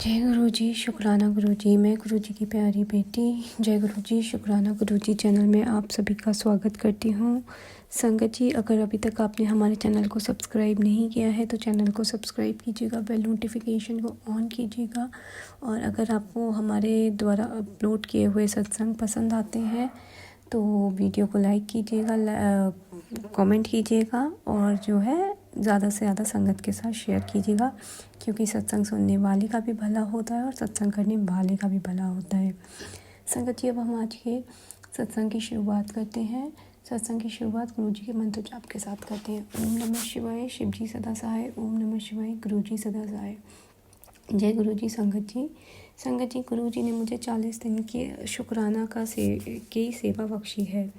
जय गुरु जी, शुक्राना गुरु जी। मैं गुरु जी की प्यारी बेटी जय गुरु जी, शुक्राना गुरु जी चैनल में आप सभी का स्वागत करती हूँ। संगत जी, अगर अभी तक आपने हमारे चैनल को सब्सक्राइब नहीं किया है तो चैनल को सब्सक्राइब कीजिएगा, बेल नोटिफिकेशन को ऑन कीजिएगा। और अगर आपको हमारे द्वारा अपलोड किए हुए सत्संग पसंद आते हैं तो वीडियो को लाइक कीजिएगा, कमेंट कीजिएगा और जो है ज़्यादा से ज़्यादा संगत के साथ शेयर कीजिएगा, क्योंकि सत्संग सुनने वाले का भी भला होता है और सत्संग करने वाले का भी भला होता है। संगत जी, अब हम आज के सत्संग की शुरुआत करते हैं। सत्संग की शुरुआत गुरु जी के मंत्र जाप के साथ करते हैं। ओम नमः शिवाय, शिव जी सदा सहाय। ओम नमः शिवाय, गुरु जी सदा सहाय। जय गुरु जी। संगत जी, गुरु जी ने मुझे 40 दिन की शुक्राना की सेवा बख्शी है।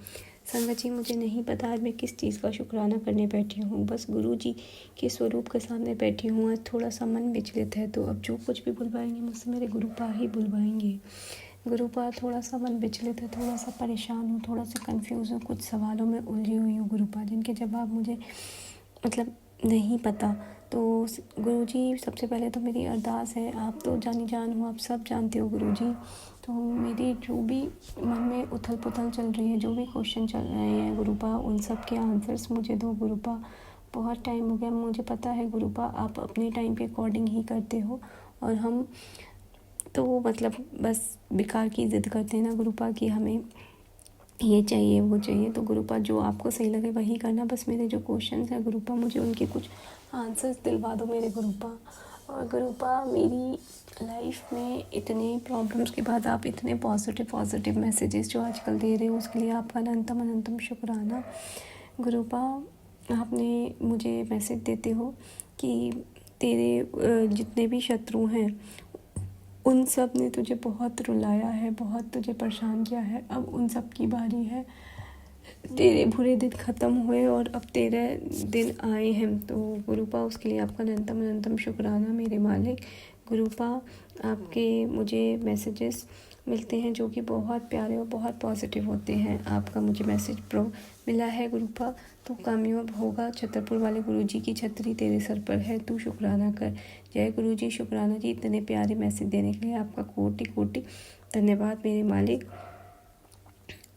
संगत जी, मुझे नहीं पता आज मैं किस चीज़ का शुक्राना करने बैठी हूँ। बस गुरु जी के स्वरूप के सामने बैठी हूँ। आज थोड़ा सा मन विचलित है, तो अब जो कुछ भी बुलवाएंगे मुझसे मेरे गुरुपा ही बुलवाएंगे। गुरुपा, थोड़ा सा मन विचलित है, थोड़ा सा परेशान हूँ, थोड़ा सा कंफ्यूज हूँ, कुछ सवालों में उलझी हुई हूँ गुरुपा, जिनके जवाब मुझे नहीं पता। तो गुरु जी, सबसे पहले तो मेरी अरदास है, आप तो जानी जान हो, आप सब जानते हो गुरु जी। तो मेरी जो भी मन में उथल पुथल चल रही है, जो भी क्वेश्चन चल रहे हैं गुरुपा, उन सब के आंसर्स मुझे दो गुरुपा। बहुत टाइम हो गया, मुझे पता है गुरुपा, आप अपने टाइम के अकॉर्डिंग ही करते हो और हम तो बस बेकार की ज़िद करते हैं ना गुरुपा कि हमें ये चाहिए वो चाहिए। तो गुरुपा, जो आपको सही लगे वही करना। बस मेरे जो क्वेश्चंस हैं गुरुपा, मुझे उनके कुछ आंसर्स दिलवा दो मेरे गुरुपा। और गुरुपा, मेरी लाइफ में इतने प्रॉब्लम्स के बाद आप इतने पॉजिटिव मैसेजेस जो आजकल दे रहे हो, उसके लिए आपका अनंतम शुक्राना गुरुपा। आपने मुझे मैसेज देते हो कि तेरे जितने भी शत्रु हैं उन सब ने तुझे बहुत रुलाया है, बहुत तुझे परेशान किया है। अब उन सब की बारी है, तेरे बुरे दिन ख़त्म हुए और अब तेरे दिन आए हैं। तो गुरुपा, उसके लिए आपका अनंतम शुक्राना मेरे मालिक। गुरुपा, आपके मुझे मैसेजेस मिलते हैं जो कि बहुत प्यारे और बहुत पॉजिटिव होते हैं। आपका मुझे मैसेज मिला है गुरुपा, तो कामयाब होगा। छतरपुर वाले गुरुजी की छतरी तेरे सर पर है, तू शुक्राना कर। जय गुरु जी, शुक्राना जी। इतने प्यारे मैसेज देने के लिए आपका कोटि कोटि धन्यवाद मेरे मालिक।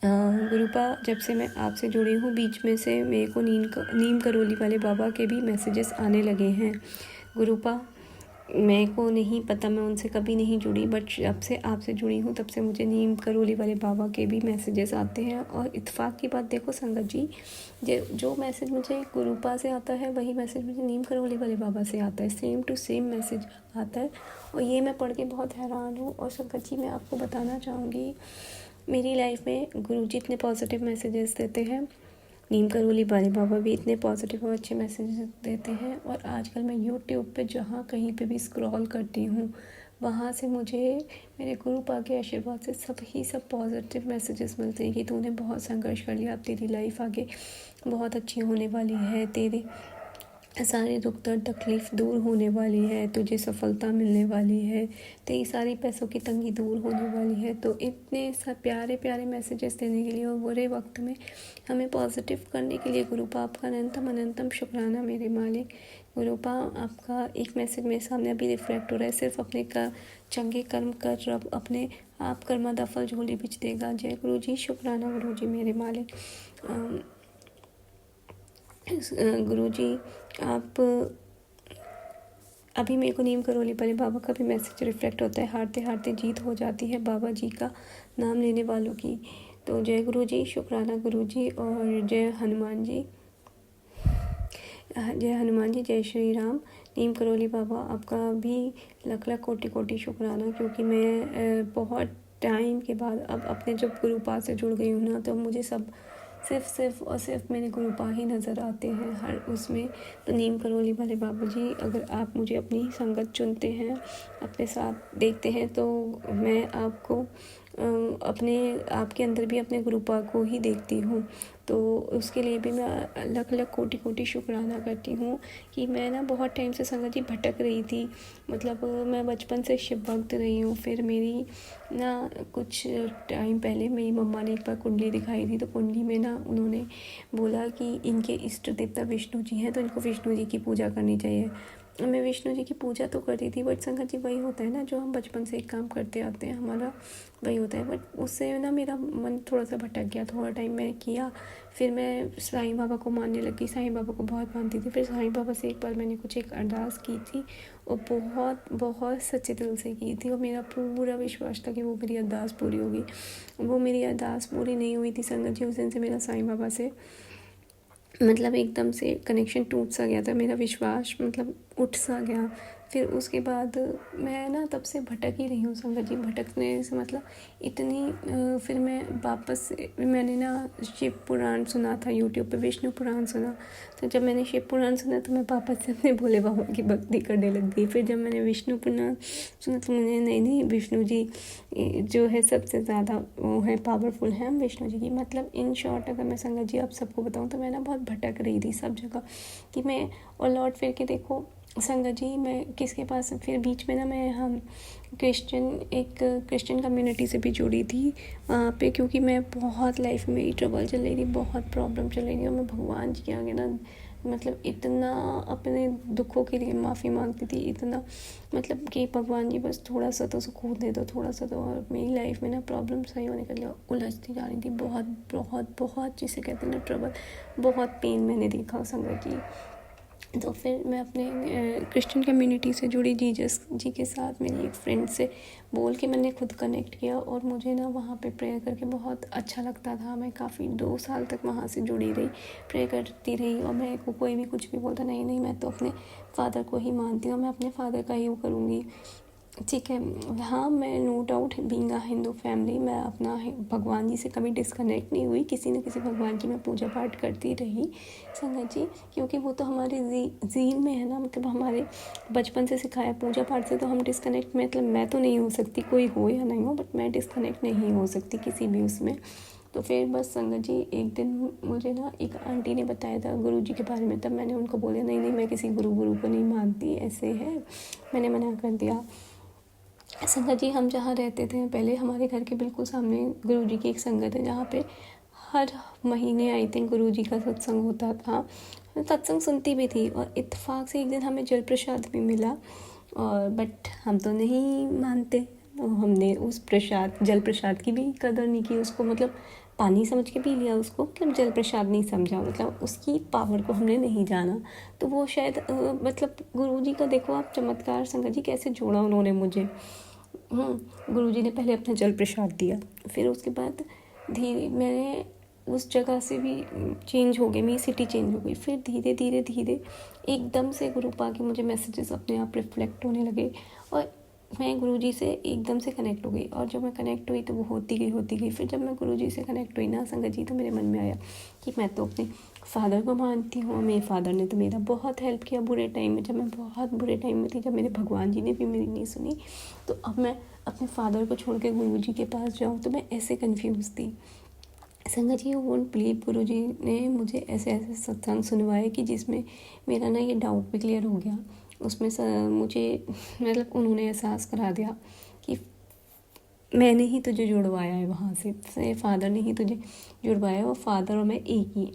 गुरुपा, जब से मैं आपसे जुड़ी हूँ, बीच में से मेरे को नीम करोली वाले बाबा के भी मैसेजेस आने लगे हैं गुरुपा। मेरे को नहीं पता, मैं उनसे कभी नहीं जुड़ी, बट जब से आपसे जुड़ी हूँ तब से मुझे नीम करोली वाले बाबा के भी मैसेजेस आते हैं। और इत्तेफाक की बात देखो संगत जी, जो मैसेज मुझे गुरुपा से आता है वही मैसेज मुझे नीम करोली वाले बाबा से आता है। सेम टू सेम मैसेज आता है और ये मैं पढ़ के बहुत हैरान हूँ। और संगत जी, मैं आपको बताना चाहूँगी, मेरी लाइफ में गुरुजी इतने पॉजिटिव मैसेजेस देते हैं, नीम करोली वाले बाबा भी इतने पॉजिटिव और अच्छे मैसेजेस देते हैं। और आजकल मैं यूट्यूब पे जहाँ कहीं पे भी स्क्रॉल करती हूँ, वहाँ से मुझे मेरे गुरुपा के आशीर्वाद से सब पॉजिटिव मैसेजेस मिलते हैं कि तूने बहुत संघर्ष कर लिया, अब तेरी लाइफ आगे बहुत अच्छी होने वाली है, तेरे सारे दुख दर्द तकलीफ़ दूर होने वाली है, तुझे सफलता मिलने वाली है, तेरी सारी पैसों की तंगी दूर होने वाली है। तो इतने सब प्यारे प्यारे मैसेजेस देने के लिए और बुरे वक्त में हमें पॉजिटिव करने के लिए गुरुपा, आपका अनंतम शुक्राना मेरे मालिक। गुरुपा, आपका एक मैसेज मेरे सामने अभी रिफ्लेक्ट हो रहा है, सिर्फ अपने का चंगे कर्म कर रब अपने आप कर्मा फल झोली बिच देगा। जय गुरु जी, शुक्राना गुरु जी मेरे मालिक। गुरु जी, आप अभी मेरे को नीम करोली वाले बाबा का भी मैसेज रिफ्लेक्ट होता है, हारते हारते जीत हो जाती है बाबा जी का नाम लेने वालों की। तो जय गुरु जी, शुक्राना गुरु जी। और जय हनुमान जी, जय श्री राम। नीम करोली बाबा, आपका भी लख कोटि कोटि शुक्राना, क्योंकि मैं बहुत टाइम के बाद अब अपने जब गुरुपा से जुड़ गई हूँ ना, तो मुझे सब सिर्फ मेरे गुरुपा ही नज़र आते हैं हर उसमें। तो नीम करोली वाले बाबा जी, अगर आप मुझे अपनी ही संगत चुनते हैं, अपने साथ देखते हैं, तो मैं आपको आपके अंदर भी अपने गुरुपा को ही देखती हूँ। तो उसके लिए भी मैं लख कोटि कोटि शुक्राना करती हूँ कि मैं ना बहुत टाइम से संगत जी भटक रही थी। मैं बचपन से शिव भक्त रही हूँ। फिर मेरी ना कुछ टाइम पहले मेरी मम्मा ने एक बार कुंडली दिखाई थी, तो कुंडली में ना उन्होंने बोला कि इनके इष्ट देवता विष्णु जी हैं, तो इनको विष्णु जी की पूजा करनी चाहिए। मैं विष्णु जी की पूजा तो करती थी, बट संगत जी वही होता है ना, जो हम बचपन से एक काम करते आते हैं, हमारा वही होता है। बट उससे ना मेरा मन थोड़ा सा भटक गया। थोड़ा टाइम मैंने किया, फिर मैं साईं बाबा को मानने लगी। साईं बाबा को बहुत मानती थी। फिर साईं बाबा से एक बार मैंने कुछ एक अरदास की थी, और बहुत बहुत सच्चे दिल से की थी, और मेरा पूरा विश्वास था कि वो मेरी अरदास पूरी होगी। वो मेरी अरदास पूरी नहीं हुई थी संगत जी। उस दिन से मेरा साईं बाबा से मतलब एकदम से कनेक्शन टूट सा गया था, मेरा विश्वास मतलब उठ सा गया। फिर उसके बाद मैं ना तब से भटक ही रही हूँ संगत जी। भटकने से मतलब इतनी फिर मैं वापस मैंने ना शिव पुराण सुना था यूट्यूब पे, विष्णु पुराण सुना। तो जब मैंने शिव पुराण सुना तो मैं वापस से अपने भोले बाबा की भक्ति करने लग गई। फिर जब मैंने विष्णु पुराण सुना तो मुझे नहीं, विष्णु जी जो है सबसे ज़्यादा वो है, पावरफुल है हम विष्णु जी की। मतलब इन शॉर्ट अगर मैं संगत जी आप सबको बताऊँ तो मैं ना बहुत भटक रही थी सब जगह कि मैं, और लौट फिर के देखो संगत जी मैं किसके पास, फिर बीच में ना मैं हम क्रिश्चियन कम्युनिटी से भी जुड़ी थी वहाँ पे, क्योंकि मैं बहुत लाइफ में मेरी ट्रबल चल रही थी, बहुत प्रॉब्लम चल रही थी, और मैं भगवान जी के आगे ना मतलब इतना अपने दुखों के लिए माफ़ी मांगती थी, इतना मतलब कि भगवान जी बस थोड़ा सा तो सुकून दे दो, थोड़ा सा तो। और मेरी लाइफ में ना प्रॉब्लम सही होने के लिए उलझती जा रही थी, बहुत बहुत बहुत, जिसे कहते हैं ना ट्रबल, बहुत पेन मैंने देखा संगत जी। तो फिर मैं अपने क्रिश्चियन कम्युनिटी से जुड़ी, जीसस जी के साथ मेरी एक फ्रेंड से बोल के मैंने खुद कनेक्ट किया, और मुझे ना वहाँ पे प्रेयर करके बहुत अच्छा लगता था। मैं काफ़ी 2 साल तक वहाँ से जुड़ी रही, प्रे करती रही, और मेरे को कोई भी कुछ भी बोलता नहीं मैं तो अपने फादर को ही मानती हूँ, मैं अपने फादर का ही वो करूँगी, ठीक है। हाँ, मैं no doubt being a Hindu family, मैं अपना भगवान जी से कभी डिस्कनेक्ट नहीं हुई। किसी न किसी भगवान की मैं पूजा पाठ करती रही संगत जी, क्योंकि वो तो हमारे जीन में है ना, मतलब हमारे बचपन से सिखाया। पूजा पाठ से तो हम डिस्कनेक्ट, मतलब मैं तो नहीं हो सकती, कोई हो या नहीं हो, बट मैं डिस्कनेक्ट नहीं हो सकती किसी भी उसमें। तो फिर बस संगत जी एक दिन मुझे ना एक आंटी ने बताया था गुरु जी के बारे में, तब मैंने उनको बोला नहीं मैं किसी गुरु को नहीं मानती, ऐसे है, मैंने मना कर दिया। संगत जी हम जहाँ रहते थे पहले, हमारे घर के बिल्कुल सामने गुरुजी की एक संगत है, जहाँ पे हर महीने आई थिंक गुरुजी का सत्संग होता था। मैं सत्संग सुनती भी थी, और इत्तेफाक से एक दिन हमें जल प्रसाद भी मिला, और बट हम तो नहीं मानते, तो हमने उस जल प्रसाद की भी कदर नहीं की, उसको मतलब पानी समझ के पी लिया उसको, मतलब जल प्रसाद नहीं समझा, मतलब उसकी पावर को हमने नहीं जाना। तो वो शायद मतलब गुरुजी का देखो आप चमत्कार संगत जी कैसे जोड़ा उन्होंने मुझे। गुरुजी ने पहले अपना जल प्रसाद दिया, फिर उसके बाद धीरे मैंने उस जगह से भी चेंज हो गई, मेरी सिटी चेंज हो गई। फिर धीरे धीरे धीरे एकदम से गुरु पा के मुझे मैसेजेस अपने आप रिफ्लेक्ट होने लगे, और मैं गुरुजी से एकदम से कनेक्ट हो गई। और जब मैं कनेक्ट हुई तो वो होती गई। फिर जब मैं गुरुजी से कनेक्ट हुई ना संगत जी, तो मेरे मन में आया कि मैं तो अपने फादर को मानती हूँ, मेरे फादर ने तो मेरा बहुत हेल्प किया बुरे टाइम में, जब मैं बहुत बुरे टाइम में थी, जब मेरे भगवान जी ने भी मेरी नहीं सुनी, तो अब मैं अपने फादर को छोड़ के गुरु जी के पास जाऊँ, तो मैं ऐसे कंफ्यूज थी संगत जी। वोंट बिलीव, गुरु जी ने मुझे ऐसे ऐसे सत्संग सुनवाए कि जिसमें मेरा ना ये डाउट भी क्लियर हो गया। उसमें मुझे मतलब उन्होंने एहसास करा दिया कि मैंने ही तुझे जुड़वाया है वहाँ से फादर ने ही तुझे जुड़वाया है, और फादर और मैं एक ही,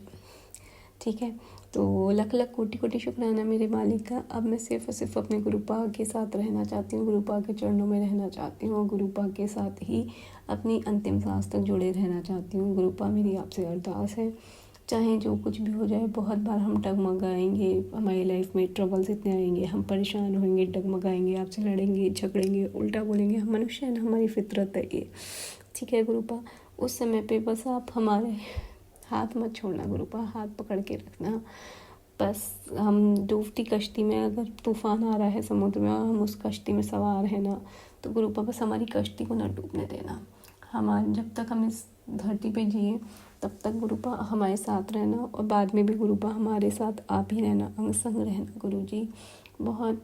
ठीक है। तो लख लख कोटि कोटि शुक्राना मेरे मालिक का। अब मैं सिर्फ और सिर्फ अपने गुरुपाग के साथ रहना चाहती हूँ, गुरुपाग के चरणों में रहना चाहती हूँ, और गुरुपाग के साथ ही अपनी अंतिम सांस तक जुड़े रहना चाहती हूँ। गुरुपा मेरी आपसे अरदास है, चाहे जो कुछ भी हो जाए, बहुत बार हम डगमगाएंगे, हमारी लाइफ में ट्रबल्स इतने आएंगे, हम परेशान होंगे, डगमगाएंगे, आपसे लड़ेंगे, झगड़ेंगे, उल्टा बोलेंगे, हम मनुष्य हैं ना, हमारी फितरत है ये, ठीक है गुरुपा। उस समय पे बस आप हमारे हाथ मत छोड़ना गुरुपा, हाथ पकड़ के रखना। बस हम डूबती कश्ती में, अगर तूफान आ रहा है समुद्र में और हम उस कश्ती में सवार हैं ना, तो गुरुपा बस हमारी कश्ती को ना डूबने देना। हमारे जब तक हम इस धरती पे जिए तब तक गुरुपा हमारे साथ रहना, और बाद में भी गुरुपा हमारे साथ आप ही रहना, अंग संग रहना गुरु जी। बहुत,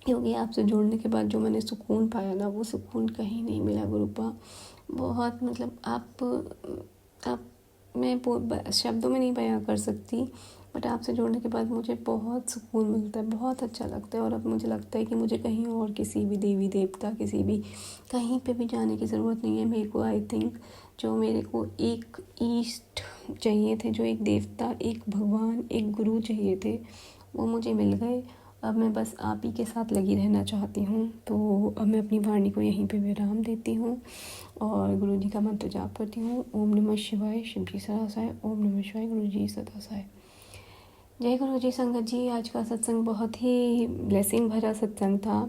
क्योंकि आपसे जुड़ने के बाद जो मैंने सुकून पाया ना, वो सुकून कहीं नहीं मिला गुरुपा। बहुत मतलब आप मैं शब्दों में नहीं बयां कर सकती, बट आपसे जुड़ने के बाद मुझे बहुत सुकून मिलता है, बहुत अच्छा लगता है। और अब मुझे लगता है कि मुझे कहीं और किसी भी देवी देवता किसी भी कहीं पे भी जाने की ज़रूरत नहीं है। मेरे को आई थिंक जो मेरे को एक ईस्ट चाहिए थे, जो एक देवता, एक भगवान, एक गुरु चाहिए थे, वो मुझे मिल गए। अब मैं बस आप ही के साथ लगी रहना चाहती हूँ। तो अब मैं अपनी वाणी को यहीं पे विराम देती हूँ और गुरु जी का मंत्र जाप करती हूँ। ओम नमः शिवाय, शिव जी सदासाय। ओम नमः शिवाय, गुरु जी सदासाय। जय गुरु जी। संगत जी, आज का सत्संग बहुत ही ब्लेसिंग भरा सत्संग था।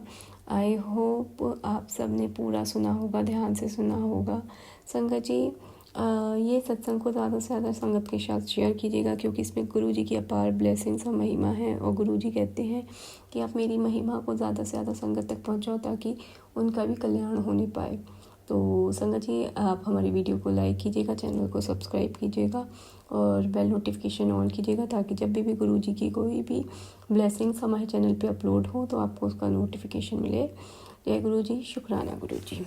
आई होप आप सब ने पूरा सुना होगा, ध्यान से सुना होगा। संगत जी, ये सत्संग को ज़्यादा से ज़्यादा संगत के साथ शेयर कीजिएगा, क्योंकि इसमें गुरु जी की अपार ब्लेसिंग्स और महिमा है। और गुरु जी कहते हैं कि आप मेरी महिमा को ज़्यादा से ज़्यादा संगत तक पहुँचाओ, ताकि उनका भी कल्याण होने पाए। तो संगत जी, आप हमारी वीडियो को लाइक कीजिएगा, चैनल को सब्सक्राइब कीजिएगा और बेल नोटिफिकेशन ऑन कीजिएगा, ताकि जब भी गुरु जी की कोई भी ब्लेसिंग्स हमारे चैनल पे अपलोड हो तो आपको उसका नोटिफिकेशन मिले। जय गुरु जी। शुक्राना गुरु जी।